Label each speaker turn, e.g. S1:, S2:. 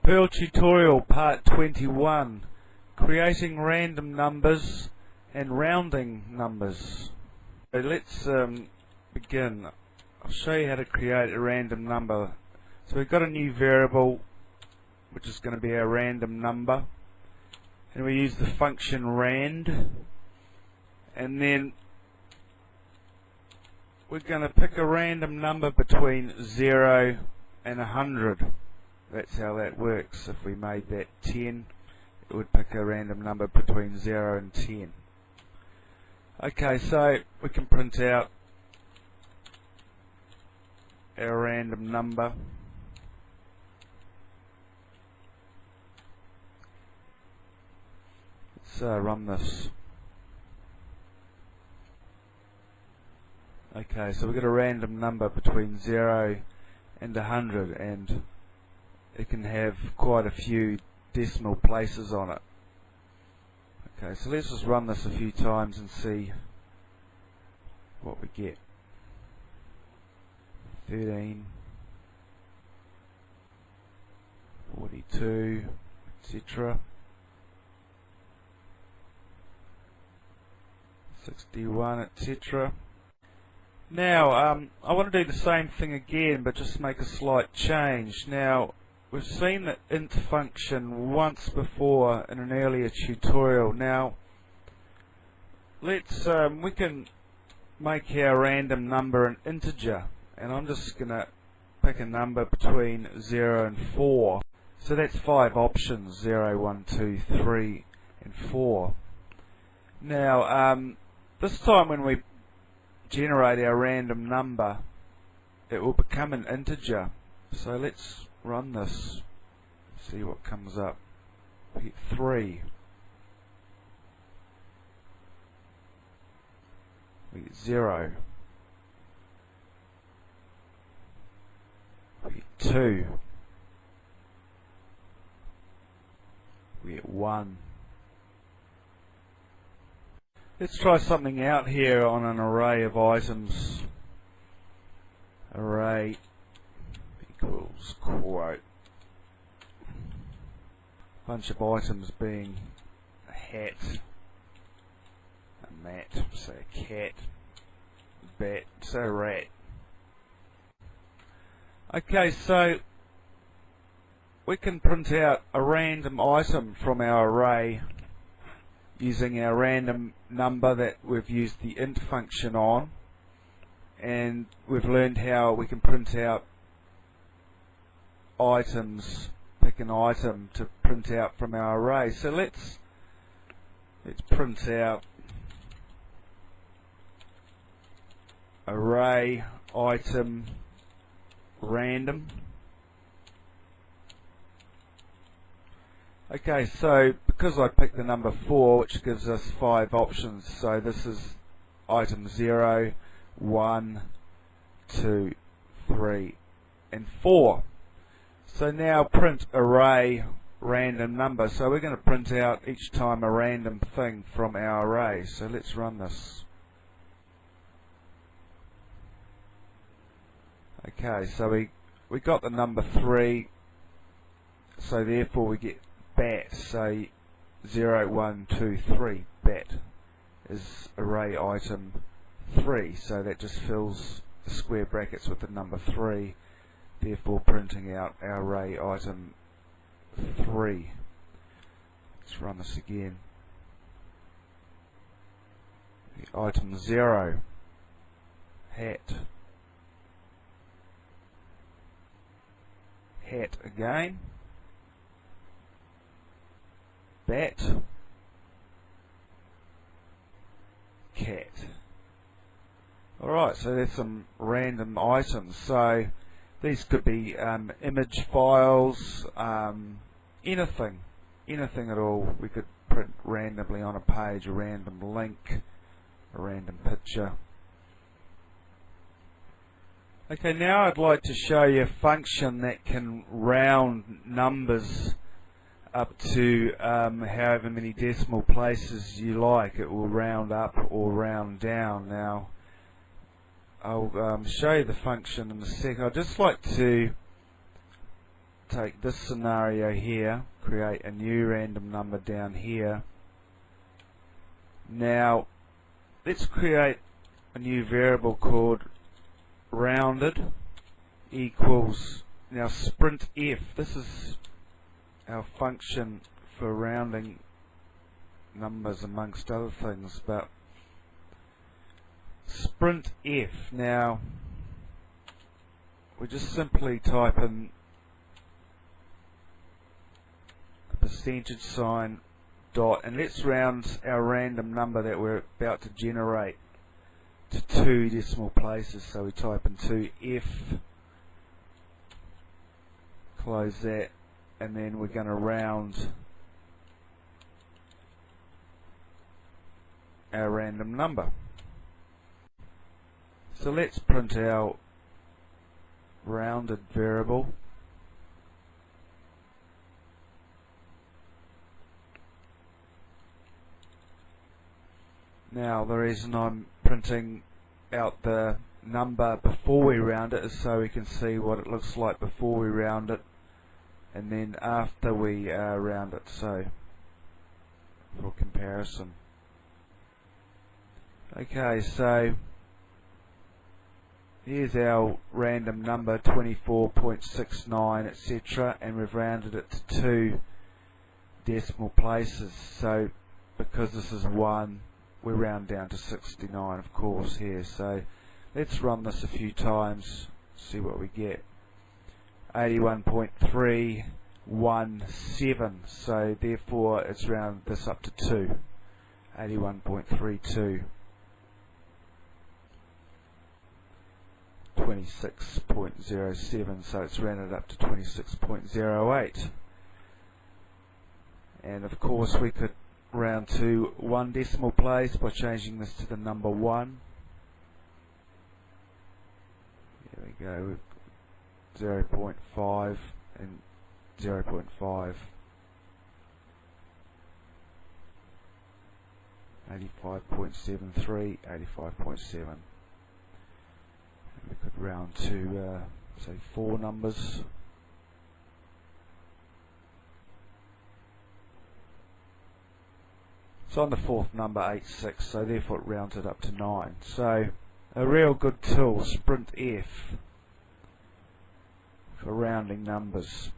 S1: Perl tutorial part 21, creating random numbers and rounding numbers. So let's begin. I'll show you how to create a random number. So we've got a new variable which is going to be our random number, and we use the function rand, and then we're going to pick a random number between 0 and 100. That's how that works. If we made that 10, it would pick a random number between 0 and 10. Okay, so we can print out our random number. Let's run this. Okay, so we've got a random number between 0 and 100, and it can have quite a few decimal places on it. Okay, so let's just run this a few times and see what we get. 13, 42, etc. 61, etc. Now, I want to do the same thing again, but just make a slight change. Now, we've seen the int function once before in an earlier tutorial. Now, let's we can make our random number an integer, and I'm just going to pick a number between 0 and 4. So that's 5 options: 0, 1, 2, 3, and 4. Now, this time when we generate our random number, it will become an integer. So let's run this, see what comes up. We get 3. We get 0. We get 2. We get 1. Let's try something out here on an array of items. Array equals quote. Bunch of items being a hat, a mat, so a cat, a bat, so a rat. Okay, so we can print out a random item from our array using our random number that we've used the int function on, and we've learned how we can print out items, pick an item to print out from our array. So let's print out array item random. Okay, so because I picked the number 4, which gives us 5 options, so this is item 0, 1, 2, 3, and 4. So now print array random number. So we're going to print out each time a random thing from our array. So let's run this. Okay, so we got the number 3, so therefore we get bat. So 0, 1, 2, 3, bat is array item 3. So that just fills the square brackets with the number 3, therefore printing out our array item 3. Let's run this again. The item 0, hat, hat again, bat, cat. Alright, so there's some random items. So these could be image files, anything at all. We could print randomly on a page, a random link, a random picture. Okay, now I'd like to show you a function that can round numbers up to however many decimal places you like. It will round up or round down. Now I'll show you the function in a sec. I'd just like to take this scenario here, create a new random number down here. Now let's create a new variable called rounded equals, now sprint f, this is our function for rounding numbers amongst other things, but sprint f, now we just simply type in a percentage sign dot, and let's round our random number that we're about to generate to 2 decimal places. So we type in 2f, close that, and then we're going to round our random number. So let's print our rounded variable. Now the reason I'm printing out the number before we round it is so we can see what it looks like before we round it and then after we round it, so for comparison. Okay, so here's our random number 24.69 etc., and we've rounded it to 2 decimal places. So because this is 1, we round down to 69 of course here. So let's run this a few times, see what we get. 81.317, so therefore it's rounded this up to 2. 81.32. 26.07, so it's rounded up to 26.08. And of course we could round to 1 decimal place by changing this to the number 1. There we go, we've 0.5 and 0.5. 85.73, 85.7. We could round to say 4 numbers. So on the 4th number 86, so therefore it rounds it up to 9. So a real good tool, sprint f, for rounding numbers.